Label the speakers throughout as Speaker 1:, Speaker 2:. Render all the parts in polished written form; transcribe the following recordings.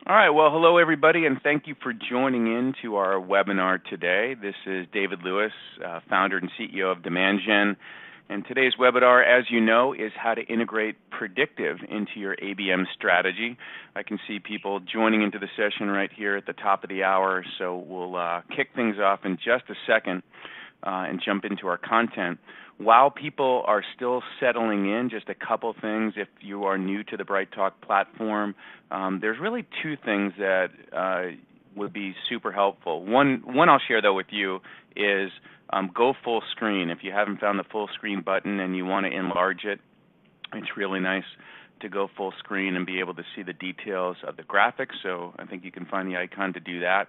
Speaker 1: All right, well, hello everybody, and thank you for joining in to our webinar today. This is David Lewis, founder and CEO of Demand Gen, and today's webinar, as you know, is how to integrate Predictive into your ABM strategy. I can see people joining into the session right here at the top of the hour, so we'll kick things off in just a second and jump into our content. While people are still settling in, just a couple things. If you are new to the BrightTalk platform, there's really two things that would be super helpful. One I'll share though with you is go full screen. If you haven't found the full screen button and you want to enlarge it, it's really nice to go full screen and be able to see the details of the graphics. So I think you can find the icon to do that.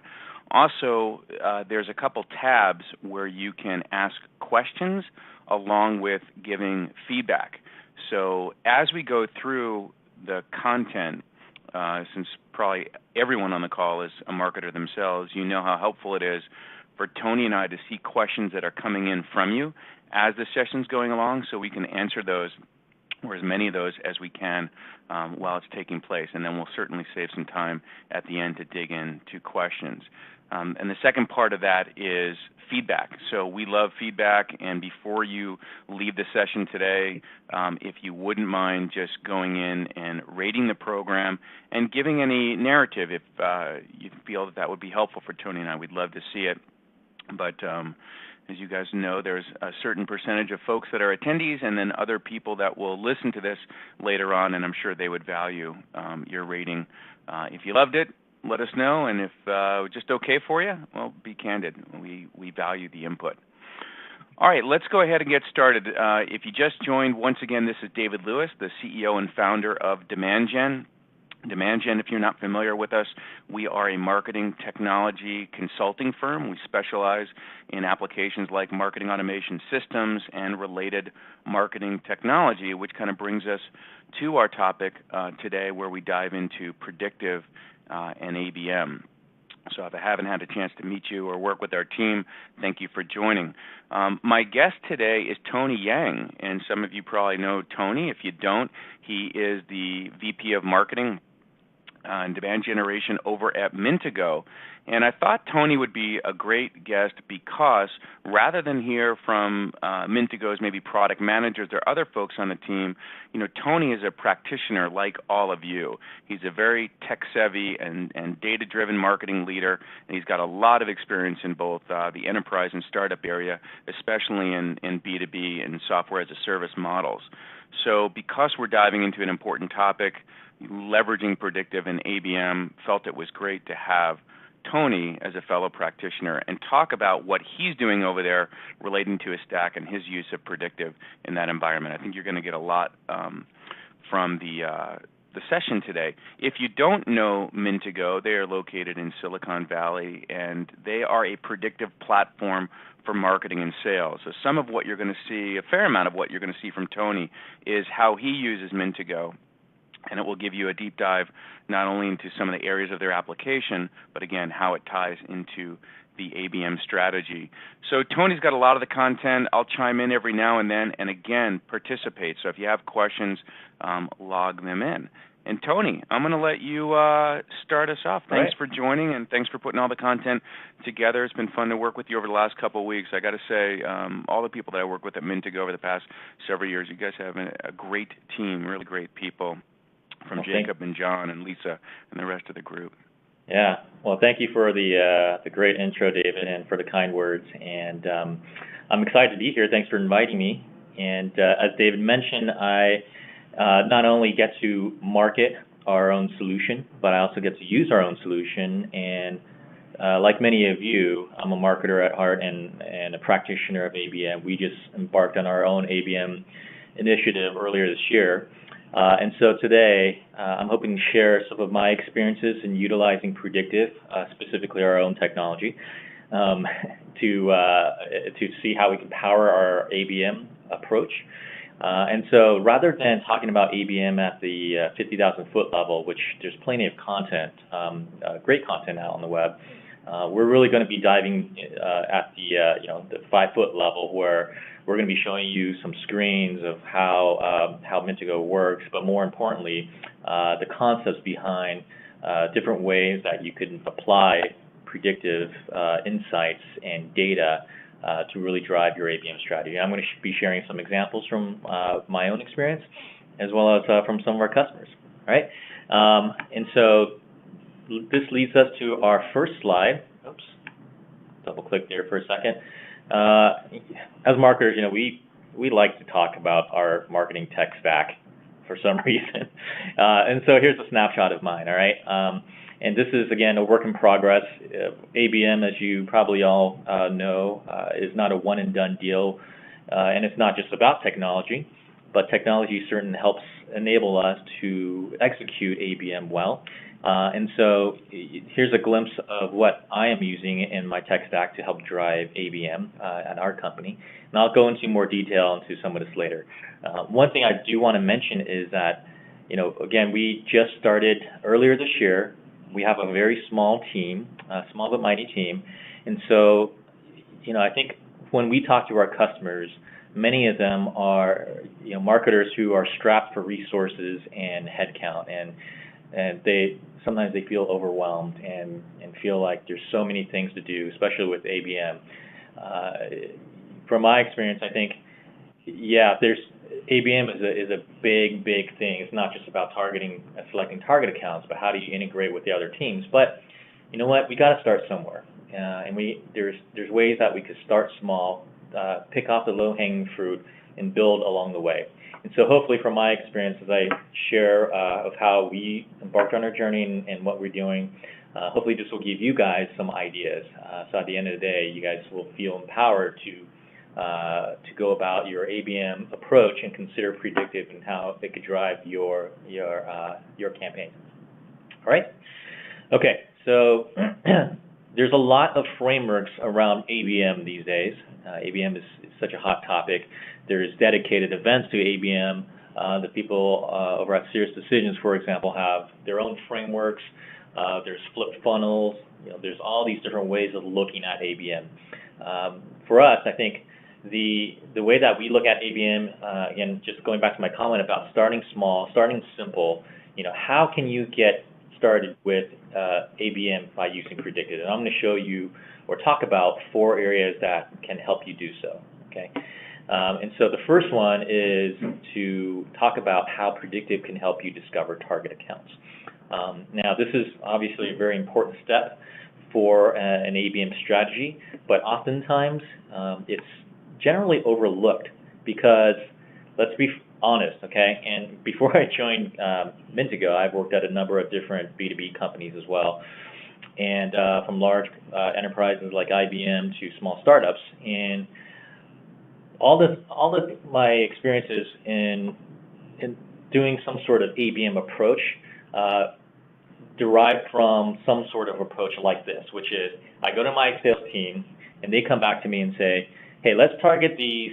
Speaker 1: Also, there's a couple tabs where you can ask questions along with giving feedback. So as we go through the content, since probably everyone on the call is a marketer themselves, you know how helpful it is for Tony and I to see questions that are coming in from you as the session's going along, so we can answer those, or as many of those as we can while it's taking place. And then we'll certainly save some time at the end to dig into questions. And the second part of that is feedback. So we love feedback, and before you leave the session today, if you wouldn't mind just going in and rating the program and giving any narrative if you feel that would be helpful for Tony and I, we'd love to see it. But as you guys know, there's a certain percentage of folks that are attendees and then other people that will listen to this later on, and I'm sure they would value your rating. If you loved it, let us know, and if just okay for you, well, be candid. We value the input. All right, let's go ahead and get started. If you just joined, once again, this is David Lewis, the CEO and founder of Demand Gen. Demand Gen, if you're not familiar with us, we are a marketing technology consulting firm. We specialize in applications like marketing automation systems and related marketing technology, which kind of brings us to our topic today, where we dive into Predictive and ABM. So if I haven't had a chance to meet you or work with our team, thank you for joining. My guest today is Tony Yang, and some of you probably know Tony. If you don't, he is the VP of Marketing and Demand Generation over at Mintigo. And I thought Tony would be a great guest because rather than hear from Mintigo's maybe product managers or other folks on the team, you know, Tony is a practitioner like all of you. He's a very tech-savvy and data-driven marketing leader, and he's got a lot of experience in both the enterprise and startup area, especially in B2B and software as a service models. So because we're diving into an important topic, leveraging Predictive and ABM, felt it was great to have Tony as a fellow practitioner and talk about what he's doing over there relating to his stack and his use of Predictive in that environment. I think you're going to get a lot from the session today. If you don't know Mintigo, they are located in Silicon Valley, and they are a predictive platform for marketing and sales. So some of what you're going to see, a fair amount of what you're going to see from Tony, is how he uses Mintigo. And it will give you a deep dive not only into some of the areas of their application, but again, how it ties into the ABM strategy. So Tony's got a lot of the content. I'll chime in every now and then, and again, participate. So if you have questions, log them in. And Tony, I'm going to let you start us off. Thanks for joining, and thanks for putting all the content together. It's been fun to work with you over the last couple of weeks. I got to say, all the people that I work with at Mintigo over the past several years, you guys have a great team, really great people. From Jacob and John and Lisa and the rest of the group.
Speaker 2: Yeah, well, thank you for the great intro, David, and for the kind words. And I'm excited to be here. Thanks for inviting me. And as David mentioned, I not only get to market our own solution, but I also get to use our own solution. And like many of you, I'm a marketer at heart and a practitioner of ABM. We just embarked on our own ABM initiative earlier this year. And so today, I'm hoping to share some of my experiences in utilizing Predictive, specifically our own technology, to see how we can power our ABM approach. And so rather than talking about ABM at the 50,000-foot level, which there's plenty of content, great content out on the web, we're really going to be diving at the 5-foot level, where we're going to be showing you some screens of how Mintigo works, but more importantly, the concepts behind different ways that you can apply predictive insights and data to really drive your ABM strategy. I'm going to be sharing some examples from my own experience, as well as from some of our customers. All right, and so this leads us to our first slide. Oops, double click there for a second. As marketers, we like to talk about our marketing tech stack for some reason, and so here's a snapshot of mine. All right, and this is again a work in progress. ABM, as you probably all know, is not a one and done deal, and it's not just about technology, but technology certainly helps enable us to execute ABM well. And so here's a glimpse of what I am using in my tech stack to help drive ABM at our company. And I'll go into more detail into some of this later. One thing I do want to mention is that, again, we just started earlier this year. We have a very small team, small but mighty team. And so, I think when we talk to our customers, many of them are, marketers who are strapped for resources and headcount, and sometimes they feel overwhelmed and feel like there's so many things to do, especially with ABM. From my experience, I think, ABM is a big thing. It's not just about selecting target accounts, but how do you integrate with the other teams? But you know what? We got to start somewhere, and there's ways that we could start small, pick off the low-hanging fruit, and build along the way. And so hopefully from my experience, as I share of how we embarked on our journey and what we're doing, hopefully this will give you guys some ideas. So at the end of the day, you guys will feel empowered to go about your ABM approach and consider predictive and how it could drive your campaign. All right? Okay, so there's a lot of frameworks around ABM these days. ABM is such a hot topic. There's dedicated events to ABM. The people over at Serious Decisions, for example, have their own frameworks. There's flipped funnels. There's all these different ways of looking at ABM. For us, I think the way that we look at ABM, again, just going back to my comment about starting small, starting simple, how can you get started with ABM by using predictive? And I'm going to show you or talk about 4 areas that can help you do so. Okay. And so the first one is to talk about how predictive can help you discover target accounts. Now, this is obviously a very important step for an ABM strategy, but oftentimes it's generally overlooked because, let's be honest, okay? And before I joined Mintigo, I've worked at a number of different B2B companies as well, and from large enterprises like IBM to small startups. And all of my experiences in doing some sort of ABM approach derived from some sort of approach like this, which is I go to my sales team and they come back to me and say, hey, let's target these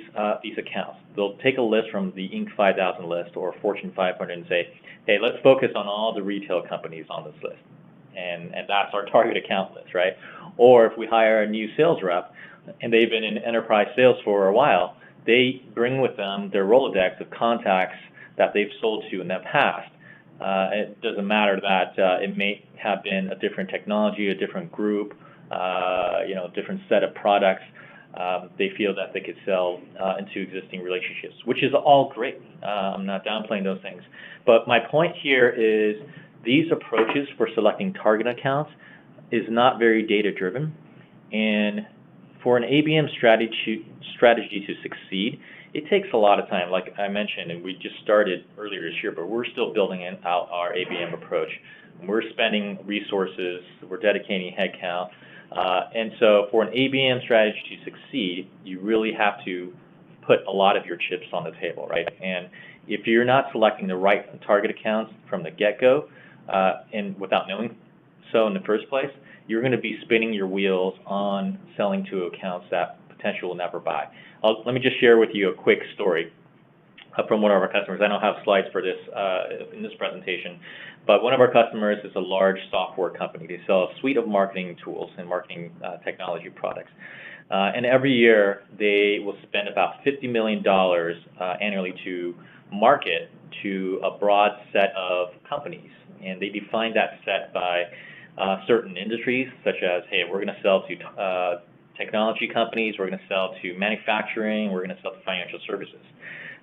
Speaker 2: accounts. They'll take a list from the Inc. 5000 list or Fortune 500 and say, hey, let's focus on all the retail companies on this list. And that's our target account list, right? Or if we hire a new sales rep and they've been in enterprise sales for a while, they bring with them their Rolodex of contacts that they've sold to in the past. It doesn't matter that it may have been a different technology, a different group, different set of products. They feel that they could sell into existing relationships, which is all great. I'm not downplaying those things. But my point here is these approaches for selecting target accounts is not very data-driven. And for an ABM strategy to succeed, it takes a lot of time. Like I mentioned, and we just started earlier this year, but we're still building out our ABM approach. We're spending resources, we're dedicating headcount. And so for an ABM strategy to succeed, you really have to put a lot of your chips on the table, right? And if you're not selecting the right target accounts from the get-go, and without knowing so in the first place, you're going to be spinning your wheels on selling to accounts that potentially will never buy. Let me just share with you a quick story from one of our customers. I don't have slides for this in this presentation, but one of our customers is a large software company. They sell a suite of marketing tools and marketing technology products. And every year they will spend about $50 million annually to market to a broad set of companies. And they define that set by certain industries, such as, hey, we're going to sell to technology companies, we're going to sell to manufacturing, we're going to sell to financial services.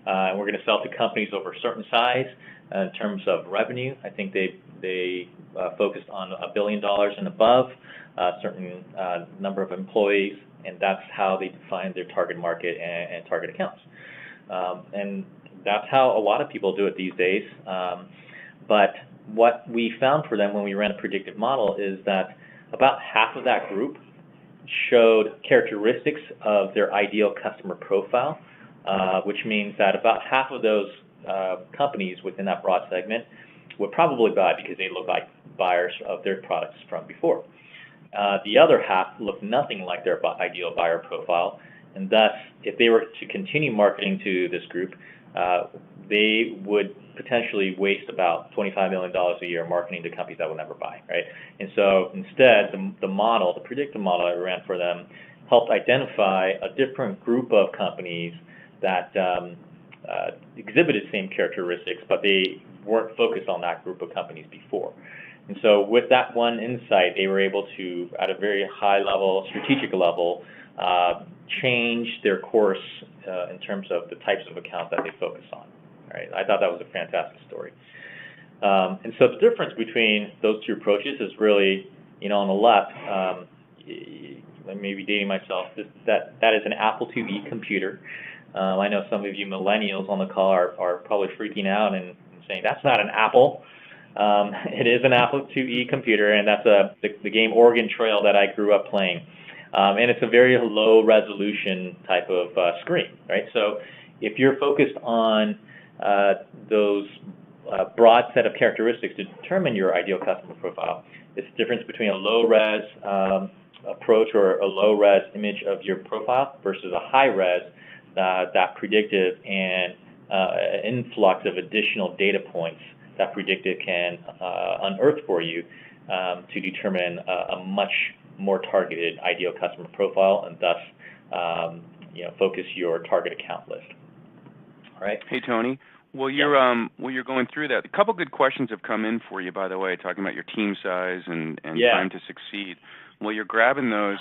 Speaker 2: We're going to sell to companies over a certain size in terms of revenue. I think they focused on $1 billion and above, a certain number of employees, and that's how they define their target market and target accounts. And that's how a lot of people do it these days. But what we found for them when we ran a predictive model is that about half of that group showed characteristics of their ideal customer profile, which means that about half of those companies within that broad segment would probably buy because they look like buyers of their products from before. The other half look nothing like their ideal buyer profile, and thus, if they were to continue marketing to this group, they would potentially waste about $25 million a year marketing to companies that would never buy, right? And so instead, the predictive model I ran for them helped identify a different group of companies that exhibited same characteristics, but they weren't focused on that group of companies before. And so with that one insight, they were able to, at a very high level, strategic level, change their course in terms of the types of accounts that they focus on. Right? I thought that was a fantastic story. And so the difference between those two approaches is really, on the left, I may be dating myself, that is an Apple IIe computer. I know some of you millennials on the call are probably freaking out and saying, that's not an Apple. It is an Apple IIe computer, and that's the game Oregon Trail that I grew up playing. And it's a very low resolution type of screen, right? So if you're focused on those broad set of characteristics to determine your ideal customer profile, it's the difference between a low-res approach or a low-res image of your profile versus a high-res that predictive and influx of additional data points that predictive can unearth for you to determine a much more targeted ideal customer profile, and thus focus your target account list. All right.
Speaker 1: Hey, Tony. Well, you're going through that. A couple good questions have come in for you, by the way, talking about your team size and trying to succeed. Well, you're grabbing those.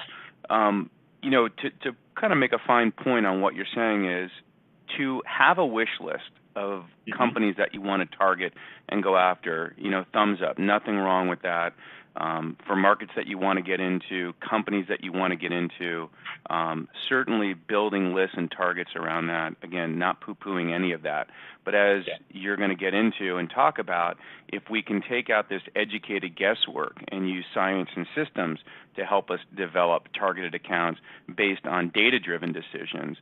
Speaker 1: To kind of make a fine point on what you're saying is to have a wish list of companies that you want to target and go after. Thumbs up. Nothing wrong with that. For markets that you want to get into, companies that you want to get into, certainly building lists and targets around that. Again, not poo-pooing any of that. But as you're going to get into and talk about, if we can take out this educated guesswork and use science and systems to help us develop targeted accounts based on data-driven decisions,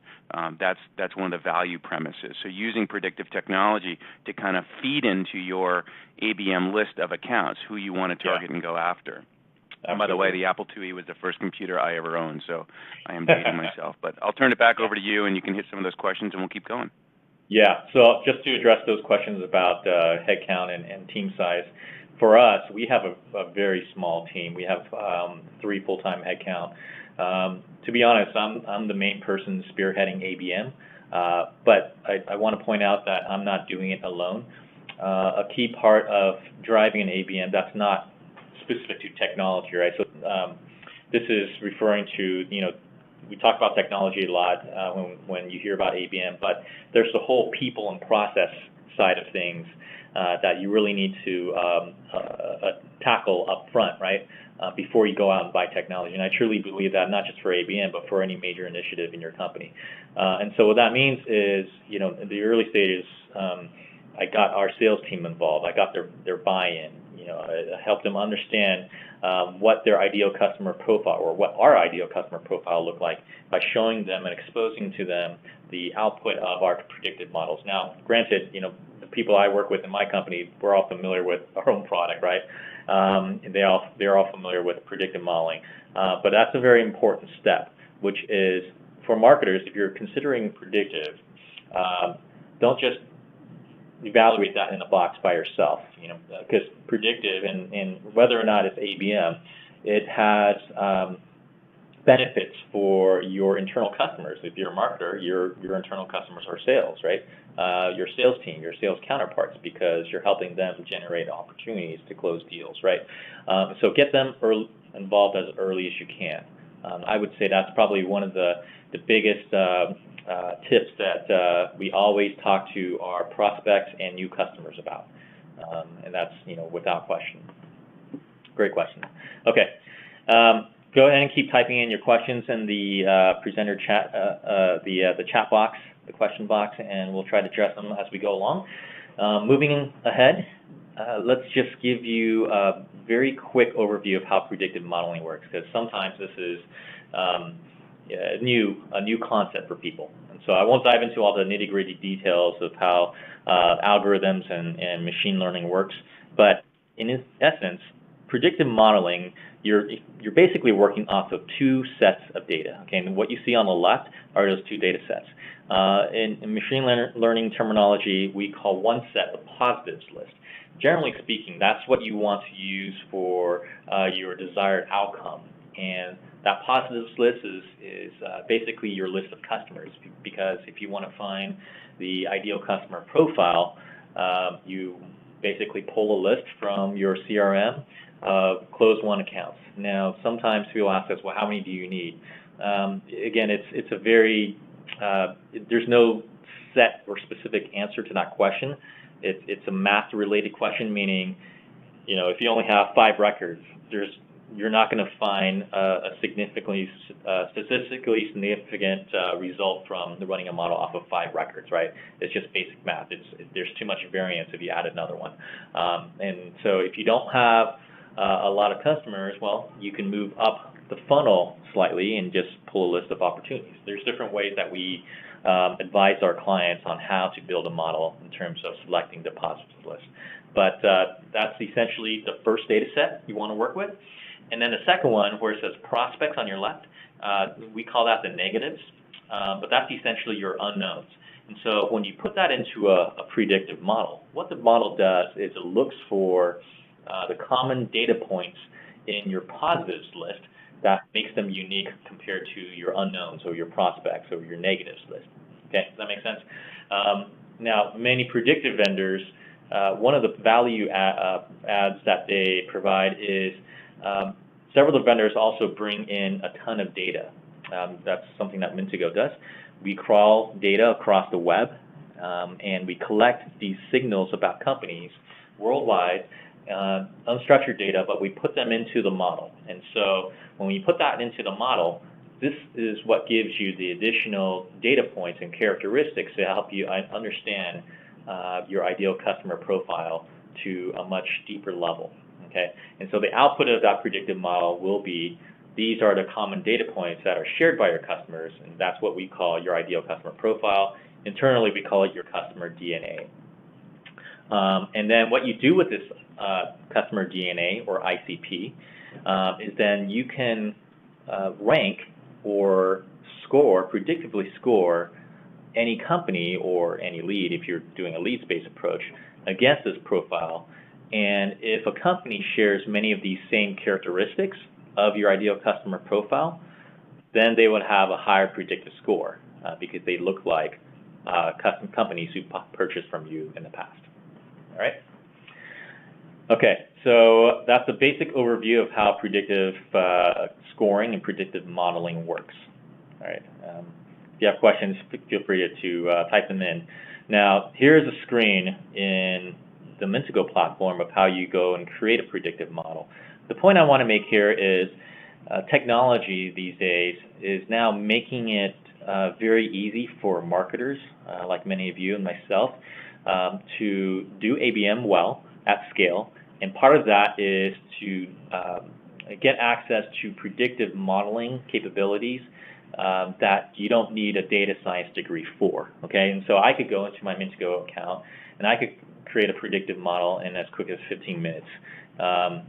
Speaker 1: that's one of the value premises. So using predictive technology to kind of feed into your ABM list of accounts, who you want to target and go after. And by the way, the Apple IIe was the first computer I ever owned, so I am dating myself. But I'll turn it back over to you, and you can hit some of those questions, and we'll keep going.
Speaker 2: Yeah, so just to address those questions about headcount and team size, for us, we have a very small team. We have 3 full-time headcount. To be honest, I'm the main person spearheading ABM, but I want to point out that I'm not doing it alone. A key part of driving an ABM that's not specific to technology, right? So this is referring to, we talk about technology a lot when you hear about ABM, but there's the whole people and process side of things that you really need to tackle up front, right, before you go out and buy technology. And I truly believe that, not just for ABM, but for any major initiative in your company. And so what that means is, in the early stages, I got our sales team involved. I got their buy-in. I helped them understand what their ideal customer profile, or what our ideal customer profile looked like, by showing them and exposing to them the output of our predictive models. Now, granted, the people I work with in my company, we're all familiar with our own product, right? They're all familiar with predictive modeling. But that's a very important step, which is, for marketers, if you're considering predictive, don't just evaluate that in a box by yourself, because predictive, and whether or not it's ABM, it has benefits for your internal customers. If you're a marketer, your internal customers are sales, right? Your sales team, your sales counterparts, because you're helping them generate opportunities to close deals, right? So get them involved as early as you can. I would say that's probably one of the biggest tips that we always talk to our prospects and new customers about, and that's without question. Great question. Okay, go ahead and keep typing in your questions in the presenter chat, the chat box, the question box, and we'll try to address them as we go along. Moving ahead, let's just give you a very quick overview of how predictive modeling works, because sometimes this is a new concept for people. And so I won't dive into all the nitty-gritty details of how algorithms and machine learning works, but in essence, predictive modeling, you're basically working off of two sets of data. Okay, and what you see on the left are those two data sets. In machine learning terminology, we call one set the positives list. Generally speaking, that's what you want to use for your desired outcome. And that positives list is basically your list of customers, because if you want to find the ideal customer profile, you basically pull a list from your CRM of closed-won accounts. Now, sometimes people ask us, well, how many do you need? Again, it's a very, there's no set or specific answer to that question. It's a math-related question, meaning, if you only have 5 records, you're not going to find a statistically significant result from running a model off of 5 records, right? It's just basic math. There's too much variance if you add another one. And so if you don't have a lot of customers, well, you can move up the funnel slightly and just pull a list of opportunities. There's different ways that we advise our clients on how to build a model in terms of selecting the positives list. But that's essentially the first data set you want to work with. And then the second one, where it says prospects on your left, we call that the negatives, but that's essentially your unknowns. And so when you put that into a predictive model, what the model does is it looks for the common data points in your positives list that makes them unique compared to your unknowns or your prospects or your negatives list. Okay, does that make sense? Now, many predictive vendors, one of the value adds that they provide is several of the vendors also bring in a ton of data. That's something that Mintigo does. We crawl data across the web, and we collect these signals about companies worldwide, unstructured data, but we put them into the model. And so when we put that into the model, this is what gives you the additional data points and characteristics to help you understand your ideal customer profile to a much deeper level. Okay, and so the output of that predictive model will be, these are the common data points that are shared by your customers, and that's what we call your ideal customer profile. Internally, we call it your customer DNA. And then what you do with this customer DNA, or ICP, is then you can rank or score, predictively score, any company or any lead, if you're doing a leads-based approach, against this profile. And if a company shares many of these same characteristics of your ideal customer profile, then they would have a higher predictive score because they look like custom companies who purchased from you in the past. All right? Okay, so that's a basic overview of how predictive scoring and predictive modeling works. All right. If you have questions, feel free to type them in. Now, here's a screen in the Mintigo platform of how you go and create a predictive model. The point I want to make here is technology these days is now making it very easy for marketers, like many of you and myself, to do ABM well at scale. And part of that is to get access to predictive modeling capabilities that you don't need a data science degree for. Okay, and so I could go into my Mintigo account and I could create a predictive model in as quick as 15 minutes.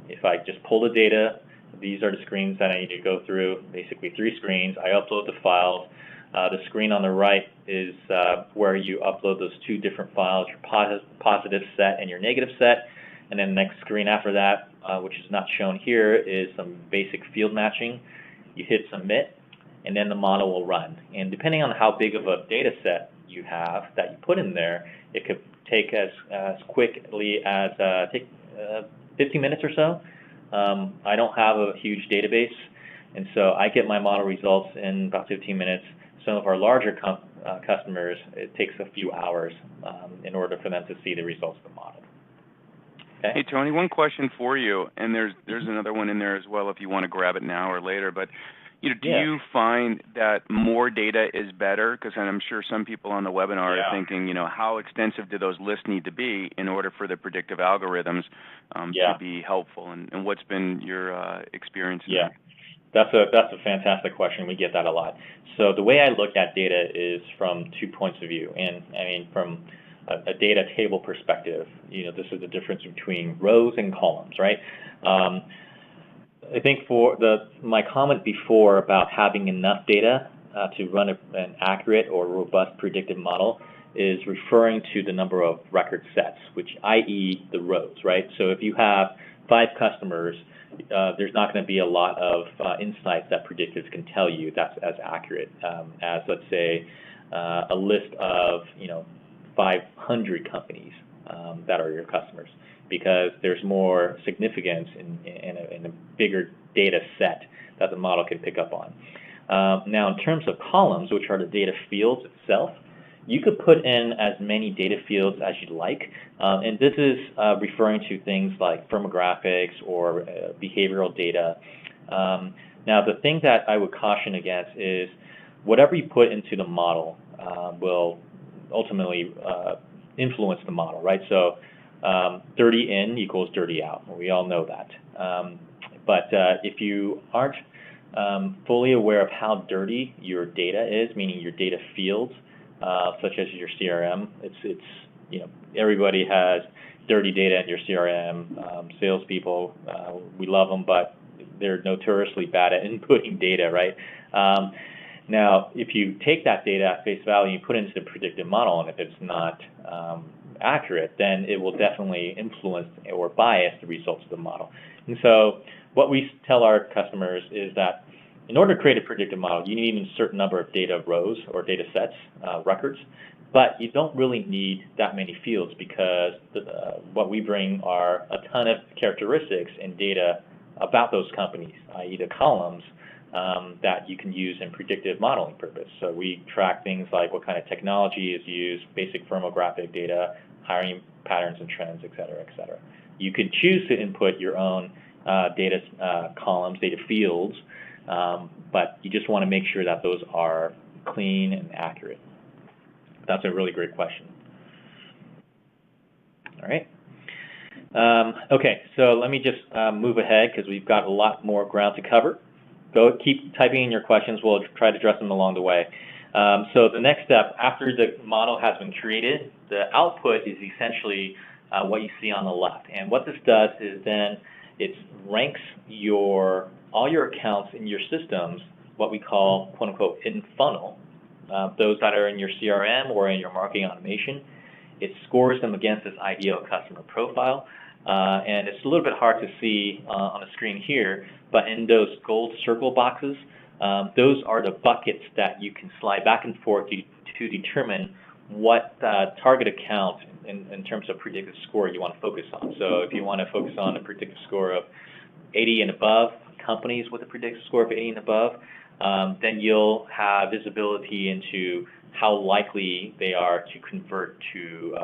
Speaker 2: If I just pull the data, these are the screens that I need to go through, basically 3 screens. I upload the files. The screen on the right is where you upload those 2 different files, your positive set and your negative set. And then the next screen after that, which is not shown here, is some basic field matching. you hit submit, and then the model will run. And depending on how big of a data set you have that you put in there, it could take as quickly as 15 minutes or so. I don't have a huge database, and so I get my model results in about 15 minutes. Some of our larger customers, it takes a few hours in order for them to see the results of the model. Okay.
Speaker 1: Hey, Tony, one question for you, and there's another one in there as well if you want to grab it now or later, but do you find that more data is better? Because I'm sure some people on the webinar are thinking, how extensive do those lists need to be in order for the predictive algorithms to be helpful? And what's been your experience there?
Speaker 2: That's a fantastic question. We get that a lot. So the way I look at data is from 2 points of view. And I mean, from a data table perspective, this is the difference between rows and columns, right? I think for my comment before about having enough data to run an accurate or robust predictive model is referring to the number of record sets, which i.e. the rows, right? So if you have 5 customers, there's not going to be a lot of insights that Predictive can tell you that's as accurate as, let's say, a list of 500 companies that are your customers, because there's more significance in a bigger data set that the model can pick up on. Now, in terms of columns, which are the data fields itself, you could put in as many data fields as you'd like, and this is referring to things like firmographics or behavioral data. Now, the thing that I would caution against is whatever you put into the model will ultimately influence the model, right? So dirty in equals dirty out. We all know that. But if you aren't fully aware of how dirty your data is, meaning your data fields, such as your CRM, it's everybody has dirty data in your CRM. Salespeople, we love them, but they're notoriously bad at inputting data, right? Now, if you take that data at face value and you put it into the predictive model, and if it's not accurate, then it will definitely influence or bias the results of the model. And so what we tell our customers is that in order to create a predictive model, you need a certain number of data rows or data sets, records, but you don't really need that many fields, because what we bring are a ton of characteristics and data about those companies, i.e. the columns, that you can use in predictive modeling purpose. So we track things like what kind of technology is used, basic firmographic data, hiring patterns and trends, et cetera, et cetera. You can choose to input your own data columns, data fields, but you just want to make sure that those are clean and accurate. That's a really great question. All right. Okay, so let me just move ahead, because we've got a lot more ground to cover. Keep typing in your questions. We'll try to address them along the way. So the next step, after the model has been created, the output is essentially what you see on the left. And what this does is then it ranks all your accounts in your systems, what we call, quote unquote, hidden funnel, those that are in your CRM or in your marketing automation. It scores them against this ideal customer profile. And it's a little bit hard to see on the screen here, but in those gold circle boxes, those are the buckets that you can slide back and forth to determine what target account in terms of predictive score you want to focus on. So if you want to focus on a predictive score of 80 and above, companies with a predictive score of 80 and above, then you'll have visibility into how likely they are to convert to,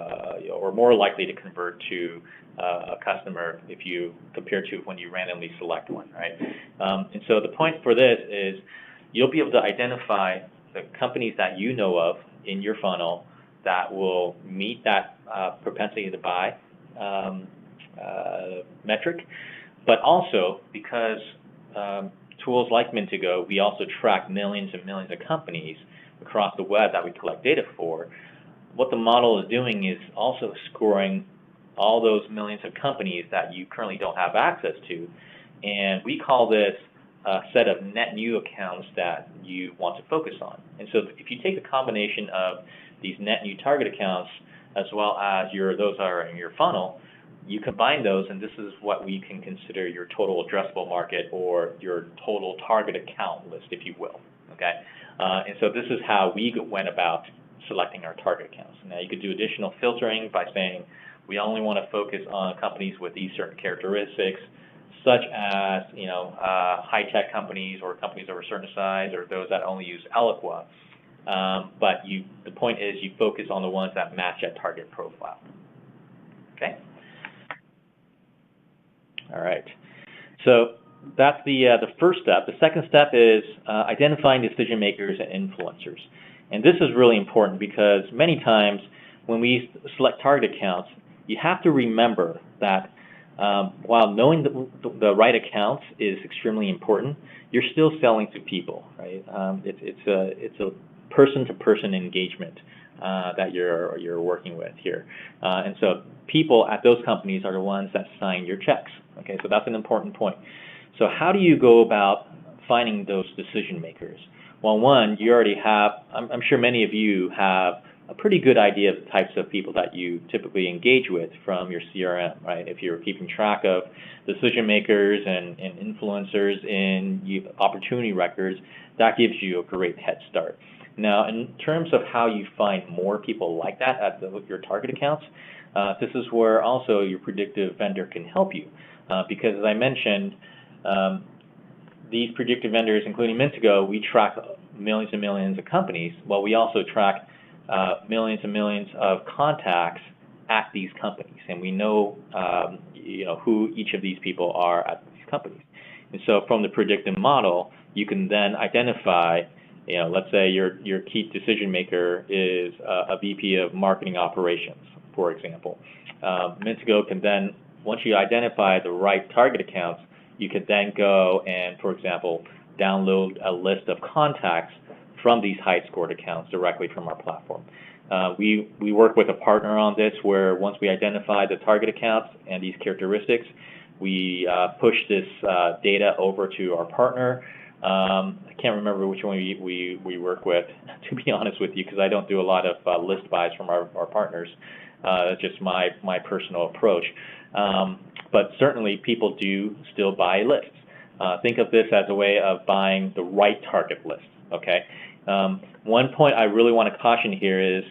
Speaker 2: or more likely to convert to a customer if you compare to when you randomly select one, right? And so the point for this is you'll be able to identify the companies that you know of in your funnel that will meet that propensity to buy metric, but also because tools like Mintigo, we also track millions and millions of companies across the web that we collect data for. What the model is doing is also scoring all those millions of companies that you currently don't have access to, and we call this a set of net new accounts that you want to focus on. And so if you take the combination of these net new target accounts as well as those are in your funnel, you combine those, and this is what we can consider your total addressable market or your total target account list, if you will, okay? And so this is how we went about selecting our target accounts. Now, you could do additional filtering by saying, we only want to focus on companies with these certain characteristics, such as, high-tech companies or companies of a certain size or those that only use Eloqua. But the point is you focus on the ones that match that target profile. Okay? All right. So that's the first step. The second step is identifying decision makers and influencers. And this is really important because many times when we select target accounts, you have to remember that while knowing the right accounts is extremely important, you're still selling to people, right? It's a person-to-person engagement that you're working with here, and so people at those companies are the ones that sign your checks. Okay, so that's an important point. So how do you go about finding those decision makers? Well, one, you already have. I'm sure many of you have a pretty good idea of the types of people that you typically engage with from your CRM, right? If you're keeping track of decision makers and influencers in opportunity records, that gives you a great head start. Now, in terms of how you find more people like that at your target accounts, this is where also your predictive vendor can help you. Because as I mentioned, these predictive vendors, including Mintigo, we track millions and millions of companies. Well, we also track millions and millions of contacts at these companies, and we know, who each of these people are at these companies. And so, from the predictive model, you can then identify, let's say your key decision maker is a VP of marketing operations, for example. Mintigo can then, once you identify the right target accounts, you could then go and, for example, download a list of contacts from these high-scored accounts directly from our platform. We work with a partner on this where once we identify the target accounts and these characteristics, we push this data over to our partner. I can't remember which one we work with, to be honest with you, because I don't do a lot of list buys from our partners. That's just my personal approach. But certainly people do still buy lists. Think of this as a way of buying the right target list, okay? One point I really want to caution here is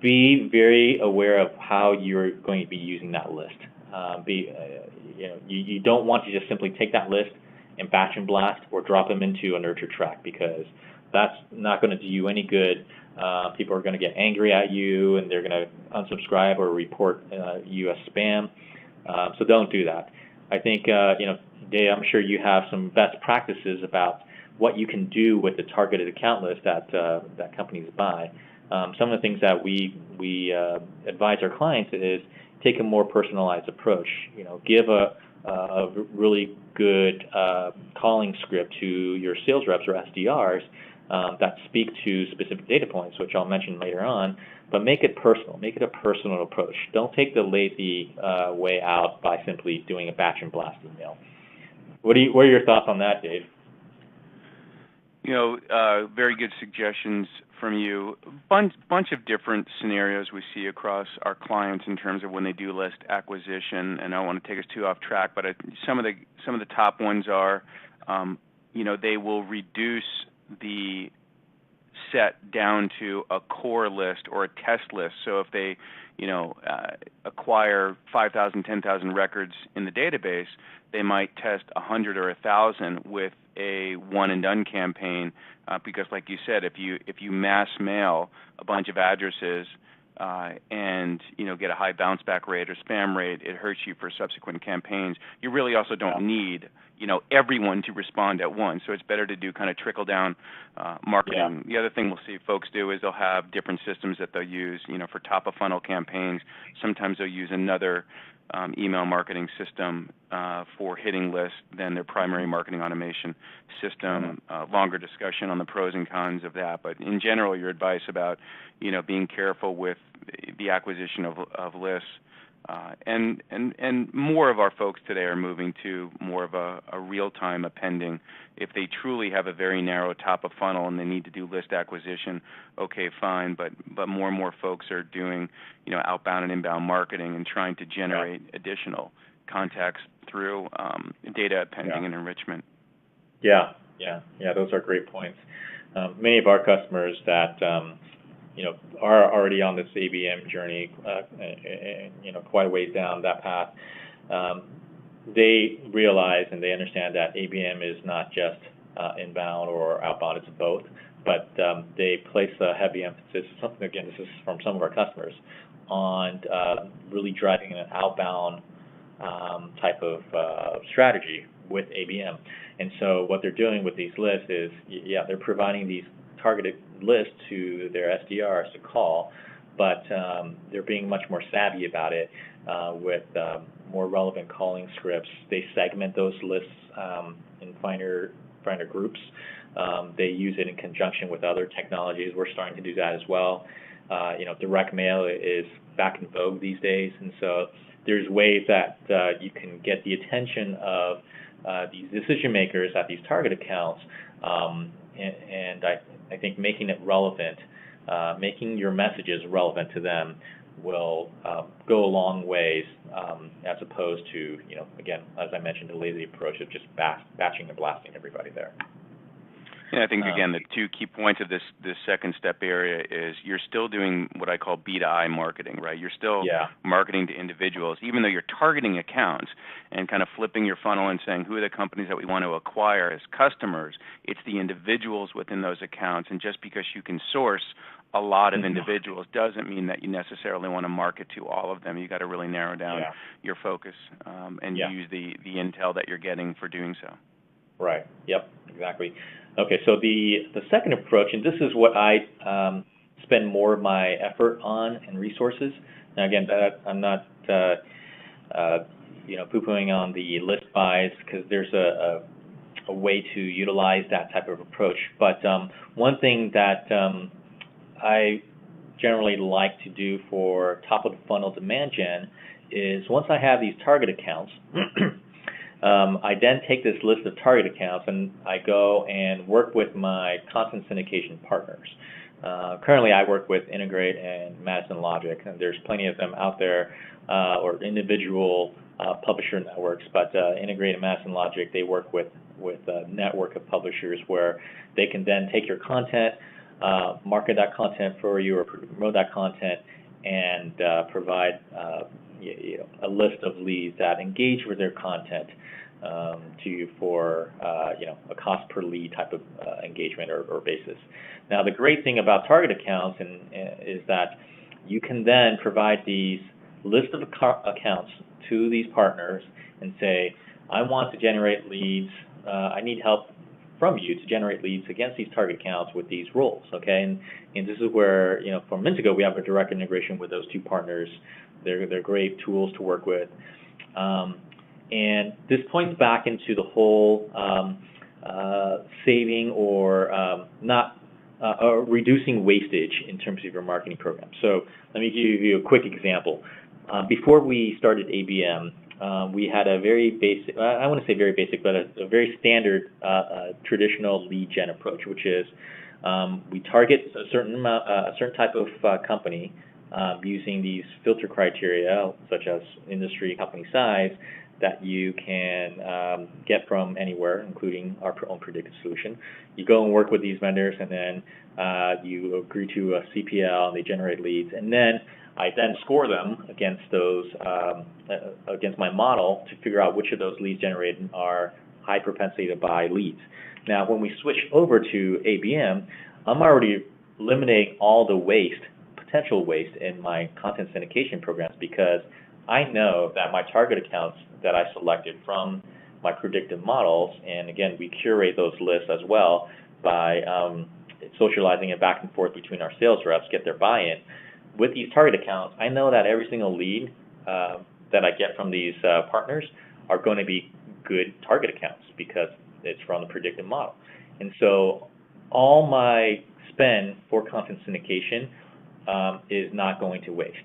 Speaker 2: be very aware of how you're going to be using that list. You don't want to just simply take that list and batch and blast or drop them into a nurture track, because that's not going to do you any good. People are going to get angry at you and they're going to unsubscribe or report you as spam. So don't do that. I think, Dave, I'm sure you have some best practices about what you can do with the targeted account list that companies buy. Some of the things that we advise our clients is take a more personalized approach. Give a really good calling script to your sales reps or SDRs that speak to specific data points, which I'll mention later on. But make it personal. Make it a personal approach. Don't take the lazy way out by simply doing a batch and blast email. What are your thoughts on that, Dave?
Speaker 1: Very good suggestions from you. Bunch of different scenarios we see across our clients in terms of when they do list acquisition, and I don't want to take us too off track, but some of the top ones are, they will reduce the set down to a core list or a test list. So if they, acquire 5,000, 10,000 records in the database, they might test 100 or 1,000 with a one-and-done campaign, because, like you said, if you mass mail a bunch of addresses and get a high bounce back rate or spam rate, it hurts you for subsequent campaigns. You really also don't need everyone to respond at once. So it's better to do kind of trickle down marketing. Yeah. The other thing we'll see folks do is they'll have different systems that they'll use, for top of funnel campaigns. Sometimes they'll use another email marketing system for hitting lists than their primary marketing automation system. Longer discussion on the pros and cons of that. But in general, your advice about, being careful with the acquisition of lists And more of our folks today are moving to more of a real-time appending. If they truly have a very narrow top of funnel and they need to do list acquisition, okay, fine. But more and more folks are doing, outbound and inbound marketing and trying to generate additional contacts through data appending and enrichment.
Speaker 2: Yeah, those are great points. Many of our customers that are already on this ABM journey, quite a ways down that path, they realize and they understand that ABM is not just inbound or outbound, it's both, but they place a heavy emphasis, this is from some of our customers, on really driving an outbound type of strategy with ABM. And so what they're doing with these lists is, they're providing these targeted lists to their SDRs to call, but they're being much more savvy about it with more relevant calling scripts. They segment those lists in finer groups. They use it in conjunction with other technologies. We're starting to do that as well. Direct mail is back in vogue these days, and so there's ways that you can get the attention of these decision makers at these target accounts, and I think making it relevant, making your messages relevant to them will go a long ways, as opposed to, again, as I mentioned, the lazy approach of just batching and blasting everybody there.
Speaker 1: And I think, again, the two key points of this second step area is you're still doing what I call B2I marketing, right? You're still marketing to individuals, even though you're targeting accounts and kind of flipping your funnel and saying who are the companies that we want to acquire as customers. It's the individuals within those accounts, and just because you can source a lot of individuals doesn't mean that you necessarily want to market to all of them. You got to really narrow down your focus and use the intel that you're getting for doing so.
Speaker 2: Right. Yep. Exactly. Okay. So the second approach, and this is what I spend more of my effort on and resources. Now, again, that I'm not poo-pooing on the list buys, because there's a way to utilize that type of approach. But one thing that I generally like to do for top of the funnel demand gen is, once I have these target accounts, I then take this list of target accounts and I go and work with my content syndication partners. Currently, I work with Integrate and Madison Logic, and there's plenty of them out there, or individual publisher networks. But Integrate and Madison Logic, they work with a network of publishers where they can then take your content, market that content for you, or promote that content, and provide a list of leads that engage with their content to you for a cost per lead type of engagement or basis. Now, the great thing about target accounts is that you can then provide these list of accounts to these partners and say, I want to generate leads. I need help from you to generate leads against these target accounts with these roles, okay? And this is where, from Mintigo, we have a direct integration with those two partners. They're great tools to work with. And this points back into the whole saving or reducing wastage in terms of your marketing program. So let me give you a quick example. Before we started ABM, we had a very basic, I want to say very basic, but a very standard traditional lead gen approach, which is we target a certain type of company using these filter criteria, such as industry, company size, that you can get from anywhere, including our own predictive solution. You go and work with these vendors, and then you agree to a CPL, and they generate leads, and then I then score them against those against my model to figure out which of those leads generated are high propensity to buy leads. Now, when we switch over to ABM, I'm already eliminating all the potential waste in my content syndication programs, because I know that my target accounts that I selected from my predictive models, and again, we curate those lists as well by socializing it back and forth between our sales reps, get their buy-in. With these target accounts, I know that every single lead that I get from these partners are going to be good target accounts, because it's from the predictive model. And so all my spend for content syndication is not going to waste.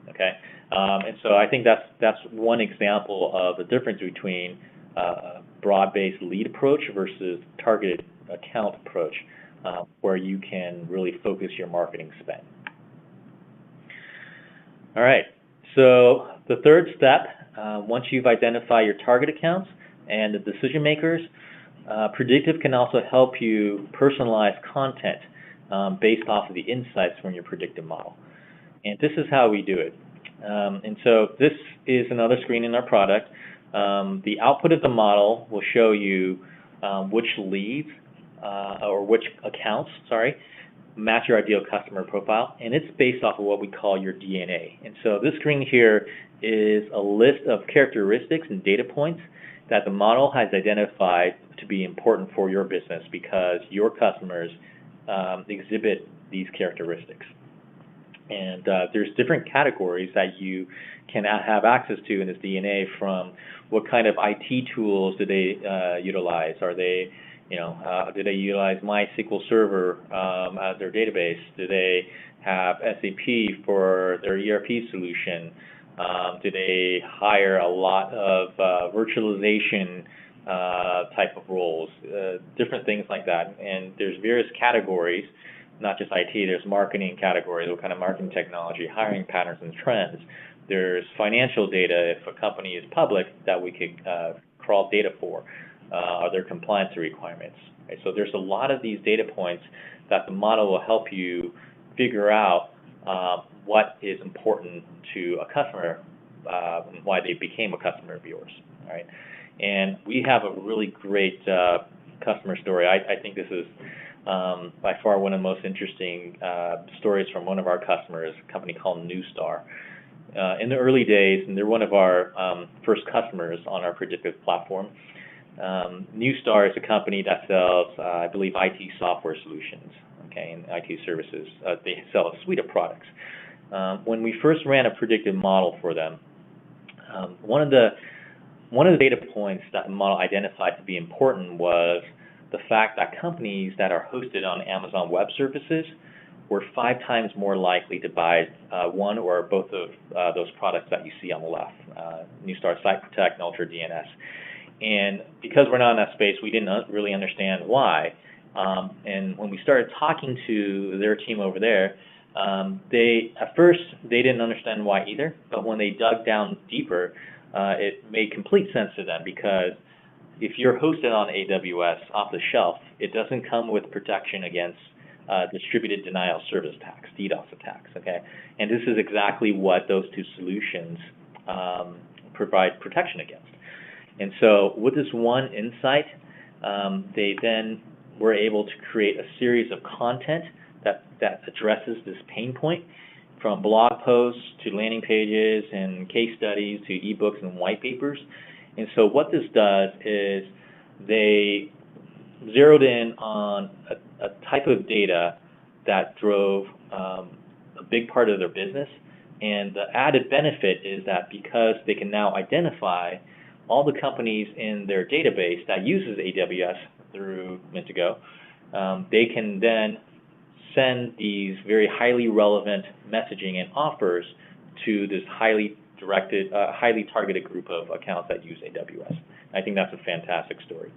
Speaker 2: okay? And so I think that's one example of the difference between broad-based lead approach versus targeted account approach, where you can really focus your marketing spend. All right, so the third step, once you've identified your target accounts and the decision makers, Predictive can also help you personalize content based off of the insights from your predictive model. And this is how we do it. And so this is another screen in our product. The output of the model will show you which leads or which accounts, match your ideal customer profile, and it's based off of what we call your DNA. And so this screen here is a list of characteristics and data points that the model has identified to be important for your business because your customers exhibit these characteristics. And there's different categories that you can have access to in this DNA, from what kind of IT tools do they utilize? Are they, do they utilize MySQL Server as their database? Do they have SAP for their ERP solution? Do they hire a lot of virtualization type of roles? Different things like that. And there's various categories, not just IT, there's marketing categories, what kind of marketing technology, hiring patterns and trends. There's financial data, if a company is public, that we could crawl data for. Are there compliance requirements? Right? So there's a lot of these data points that the model will help you figure out what is important to a customer and why they became a customer of yours. Right? And we have a really great customer story. I think this is by far one of the most interesting stories from one of our customers, a company called Newstar. In the early days, and they're one of our first customers on our predictive platform, Newstar is a company that sells, I believe, IT software solutions, and IT services. They sell a suite of products. When we first ran a predictive model for them, one of the data points that the model identified to be important was the fact that companies that are hosted on Amazon Web Services were 5 times more likely to buy one or both of those products that you see on the left, Newstar Site Protect and Ultra DNS. And because we're not in that space, we didn't really understand why. And when we started talking to their team over there, at first they didn't understand why either, but when they dug down deeper, it made complete sense to them, because if you're hosted on AWS off the shelf, it doesn't come with protection against distributed denial of service attacks, DDoS attacks, And this is exactly what those two solutions provide protection against. And so with this one insight, they then were able to create a series of content that addresses this pain point, from blog posts to landing pages and case studies to ebooks and white papers. And so what this does is they zeroed in on a type of data that drove a big part of their business. And the added benefit is that because they can now identify all the companies in their database that uses AWS through Mintigo, they can then send these very highly relevant messaging and offers to this highly targeted group of accounts that use AWS. I think that's a fantastic story.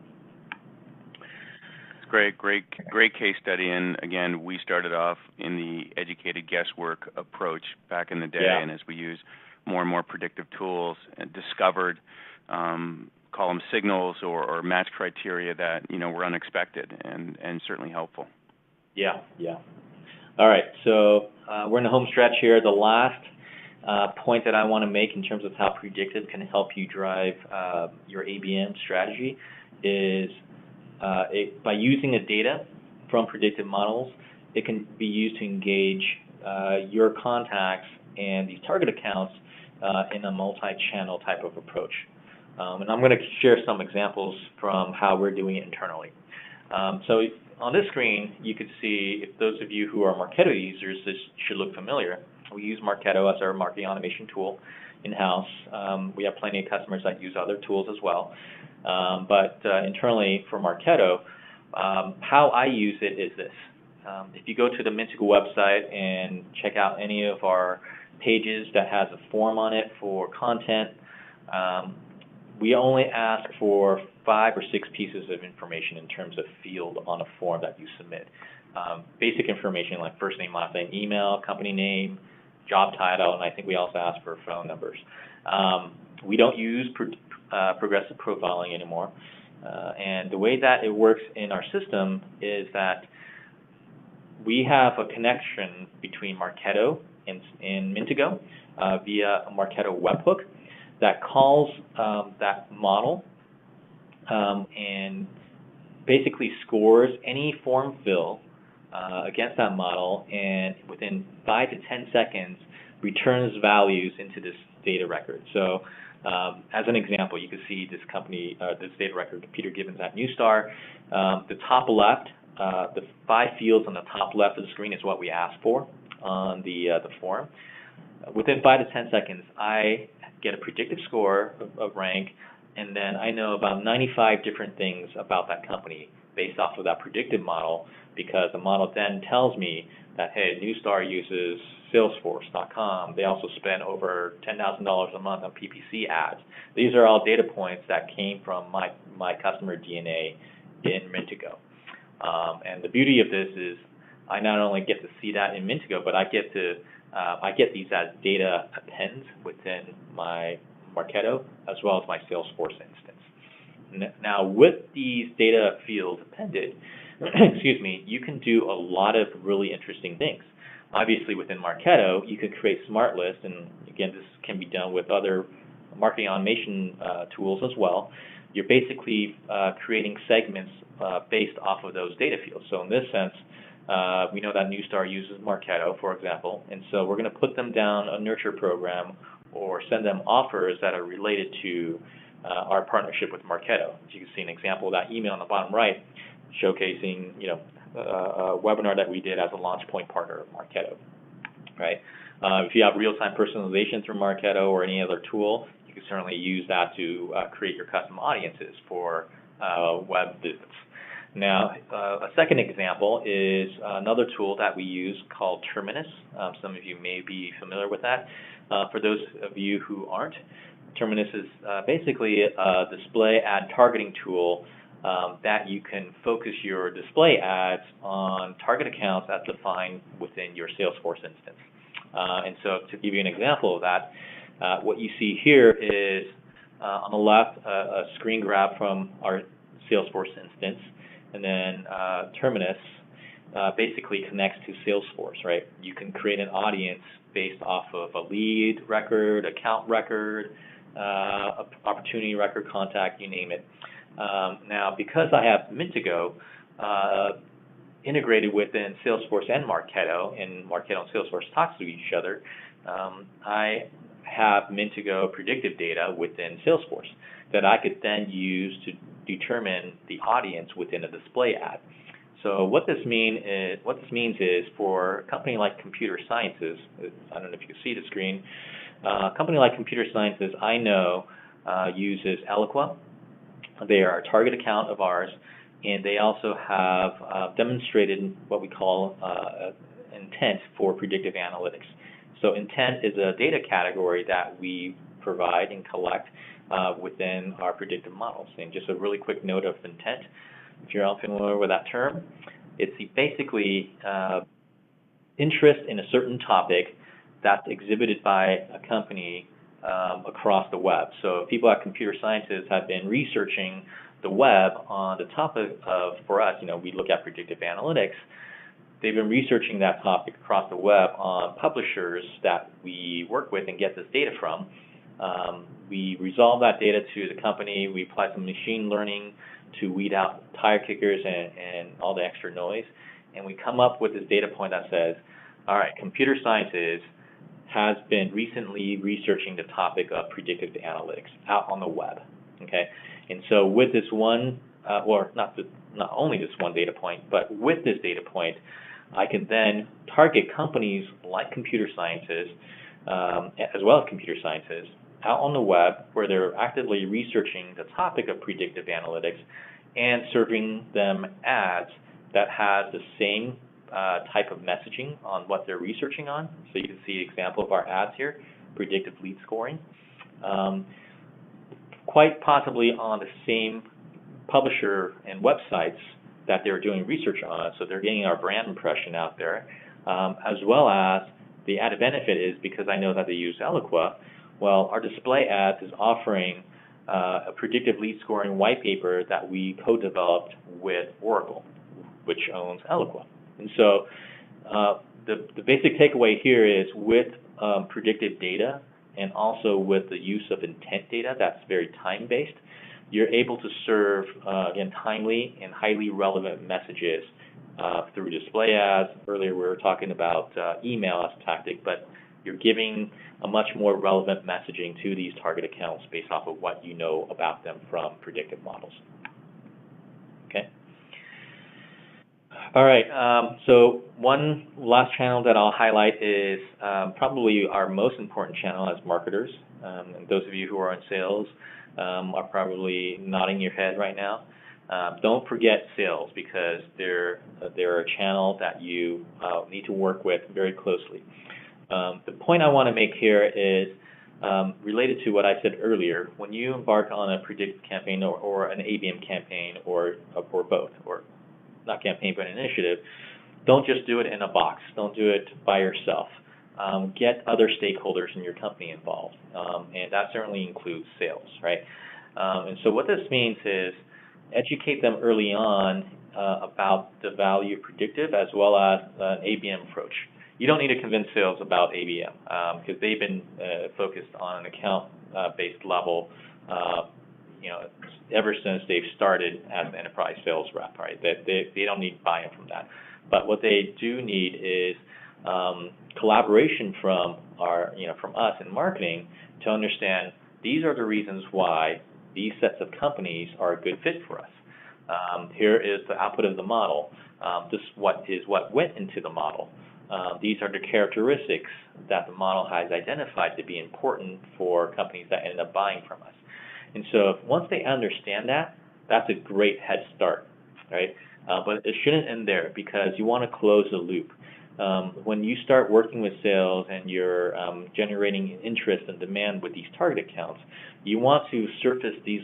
Speaker 1: It's great case study. And again, we started off in the educated guesswork approach back in the day, and as we use more and more predictive tools, and discovered call them signals or match criteria that were unexpected and certainly helpful. Yeah.
Speaker 2: All right, so we're in the home stretch here. The last point that I want to make in terms of how Predictive can help you drive your ABM strategy is by using the data from predictive models, it can be used to engage your contacts and these target accounts in a multi-channel type of approach. And I'm going to share some examples from how we're doing it internally. So on this screen, you can see, if those of you who are Marketo users, this should look familiar. We use Marketo as our marketing automation tool in-house. We have plenty of customers that use other tools as well. But internally for Marketo, how I use it is this. If you go to the Mintigo website and check out any of our pages that has a form on it for content. We only ask for 5 or 6 pieces of information in terms of field on a form that you submit. Basic information like first name, last name, email, company name, job title, and I think we also ask for phone numbers. We don't use progressive profiling anymore. And the way that it works in our system is that we have a connection between Marketo and Mintigo via a Marketo webhook that calls that model and basically scores any form fill against that model, and within 5 to 10 seconds returns values into this data record. So as an example, you can see this company, this data record, Peter Gibbons at Newstar. The top left, the 5 fields on the top left of the screen is what we ask for on the form. Within 5 to 10 seconds, I get a predictive score of rank, and then I know about 95 different things about that company based off of that predictive model, because the model then tells me that, hey, Newstar uses Salesforce.com. They also spend over $10,000 a month on PPC ads. These are all data points that came from my customer DNA in Mintigo. And the beauty of this is I not only get to see that in Mintigo, but I get these as data appends within my Marketo as well as my Salesforce instance. Now, with these data fields appended, excuse me, you can do a lot of really interesting things. Obviously, within Marketo, you can create smart lists, and again, this can be done with other marketing automation tools as well. You're basically creating segments based off of those data fields. So in this sense, we know that Newstar uses Marketo, for example, and so we're going to put them down a nurture program or send them offers that are related to our partnership with Marketo. As you can see an example of that email on the bottom right, showcasing a webinar that we did as a launch point partner of Marketo. Right? If you have real-time personalization through Marketo or any other tool, you can certainly use that to create your custom audiences for web visits. Now, a second example is another tool that we use called Terminus. Some of you may be familiar with that. For those of you who aren't, Terminus is basically a display ad targeting tool that you can focus your display ads on target accounts as defined within your Salesforce instance. And so to give you an example of that, what you see here is on the left a screen grab from our Salesforce instance, and then Terminus basically connects to Salesforce, right? You can create an audience based off of a lead record, account record, opportunity record, contact, you name it. Now, because I have Mintigo integrated within Salesforce and Marketo, and Marketo and Salesforce talks to each other, I have Mintigo predictive data within Salesforce that I could then use to determine the audience within a display ad. So what this means is for a company like Computer Sciences, I don't know if you can see the screen, a company like Computer Sciences, I know uses Eloqua. They are a target account of ours, and they also have demonstrated what we call intent for predictive analytics. So intent is a data category that we provide and collect within our predictive models. And just a really quick note of intent, if you're all familiar with that term, it's basically interest in a certain topic that's exhibited by a company across the web. So people at Computer Sciences have been researching the web on the topic of, for us, we look at predictive analytics. They've been researching that topic across the web on publishers that we work with and get this data from. We resolve that data to the company. We apply some machine learning to weed out tire kickers and all the extra noise. And we come up with this data point that says, all right, Computer Sciences has been recently researching the topic of predictive analytics out on the web. Okay, and so with this one, or not only this one data point, but with this data point, I can then target companies like Computer Sciences, as well as Computer Sciences, out on the web where they're actively researching the topic of predictive analytics and serving them ads that have the same type of messaging on what they're researching on. So you can see an example of our ads here, predictive lead scoring. Quite possibly on the same publisher and websites that they're doing research on, so they're getting our brand impression out there, as well as the added benefit is, because I know that they use Eloqua, well, our display ads is offering a predictive lead scoring white paper that we co-developed with Oracle, which owns Eloqua. And so the basic takeaway here is with predictive data and also with the use of intent data that's very time-based, you're able to serve, again, timely and highly relevant messages through display ads. Earlier we were talking about email as a tactic, but you're giving a much more relevant messaging to these target accounts based off of what you know about them from predictive models. Okay. All right, so one last channel that I'll highlight is probably our most important channel as marketers. And those of you who are in sales are probably nodding your head right now. Don't forget sales, because they're a channel that you need to work with very closely. The point I want to make here is related to what I said earlier. When you embark on a predictive campaign or an ABM campaign or both, or not campaign but an initiative, don't just do it in a box. Don't do it by yourself. Get other stakeholders in your company involved, and that certainly includes sales, right? And so what this means is educate them early on about the value of predictive as well as an ABM approach. You don't need to convince sales about ABM because they've been focused on an account-based level, ever since they've started as an enterprise sales rep, right? They don't need buy-in from that. But what they do need is collaboration from us in marketing to understand these are the reasons why these sets of companies are a good fit for us. Here is the output of the model. This is what went into the model. These are the characteristics that the model has identified to be important for companies that end up buying from us. And so once they understand that, that's a great head start, right? But it shouldn't end there, because you want to close the loop. When you start working with sales and you're generating interest and demand with these target accounts, you want to surface these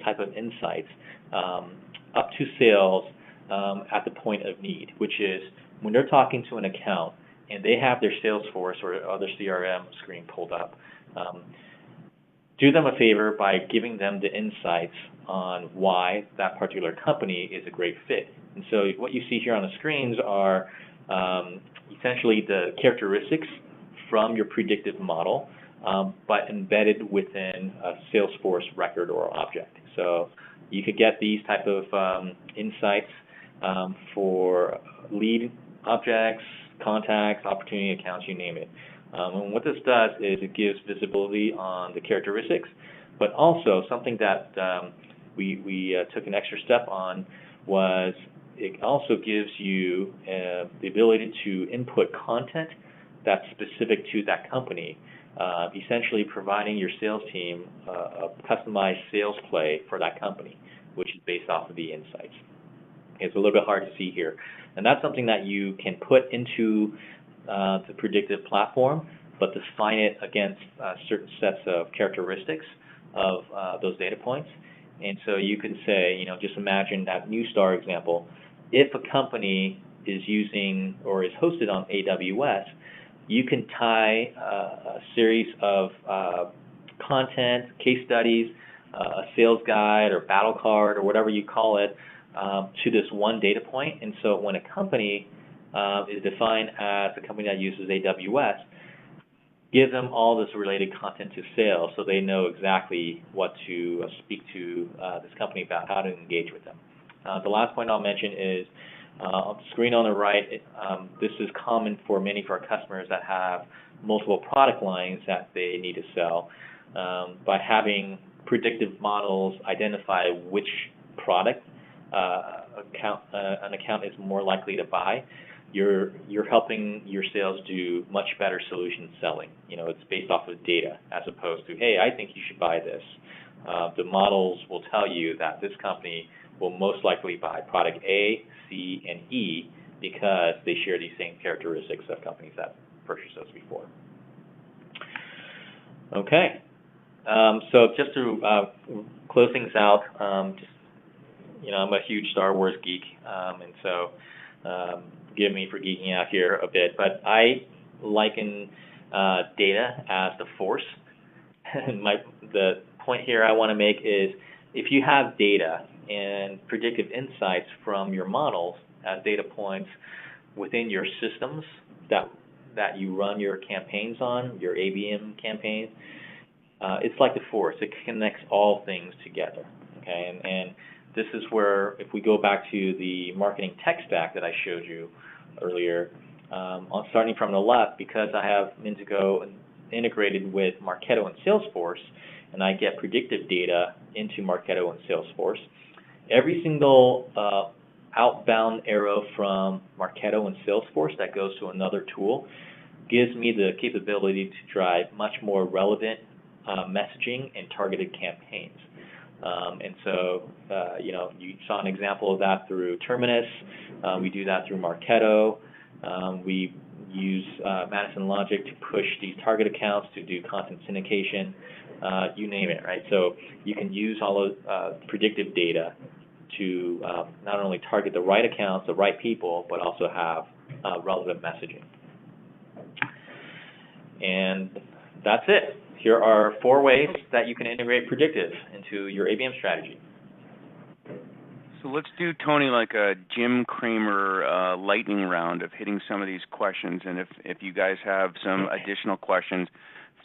Speaker 2: type of insights up to sales at the point of need, which is when they're talking to an account and they have their Salesforce or other CRM screen pulled up, do them a favor by giving them the insights on why that particular company is a great fit. And so what you see here on the screens are essentially the characteristics from your predictive model, but embedded within a Salesforce record or object. So you could get these type of insights for lead objects, contacts, opportunity accounts, you name it. And what this does is it gives visibility on the characteristics, but also something that we took an extra step on was it also gives you the ability to input content that's specific to that company, essentially providing your sales team a customized sales play for that company, which is based off of the insights. It's a little bit hard to see here. And that's something that you can put into the predictive platform, but define it against certain sets of characteristics of those data points. And so you can say, just imagine that Newstar example. If a company is using or is hosted on AWS, you can tie a series of content, case studies, a sales guide or battle card or whatever you call it, to this one data point. And so when a company is defined as a company that uses AWS, give them all this related content to sales so they know exactly what to speak to this company about, how to engage with them. The last point I'll mention is on the screen on the right, this is common for many of our customers that have multiple product lines that they need to sell. By having predictive models identify which product an account is more likely to buy, you're helping your sales do much better solution selling. It's based off of data as opposed to, hey, I think you should buy this. The models will tell you that this company will most likely buy product A, C, and E because they share these same characteristics of companies that purchased those before. Okay, so just to close things out, I'm a huge Star Wars geek, and so forgive me for geeking out here a bit, but I liken data as the force. The point here I want to make is if you have data and predictive insights from your models as data points within your systems that you run your campaigns on, your ABM campaigns, it's like the force. It connects all things together. Okay, and this is where, if we go back to the marketing tech stack that I showed you earlier, starting from the left, because I have Mintigo integrated with Marketo and Salesforce, and I get predictive data into Marketo and Salesforce, every single outbound arrow from Marketo and Salesforce that goes to another tool gives me the capability to drive much more relevant messaging and targeted campaigns. And so, you saw an example of that through Terminus. We do that through Marketo. We use Madison Logic to push these target accounts to do content syndication, you name it, right? So you can use all of predictive data to not only target the right accounts, the right people, but also have relevant messaging. And that's it. Here are 4 ways that you can integrate predictive into your ABM strategy.
Speaker 1: So let's do, Tony, like a Jim Cramer lightning round of hitting some of these questions. And if you guys have some additional questions,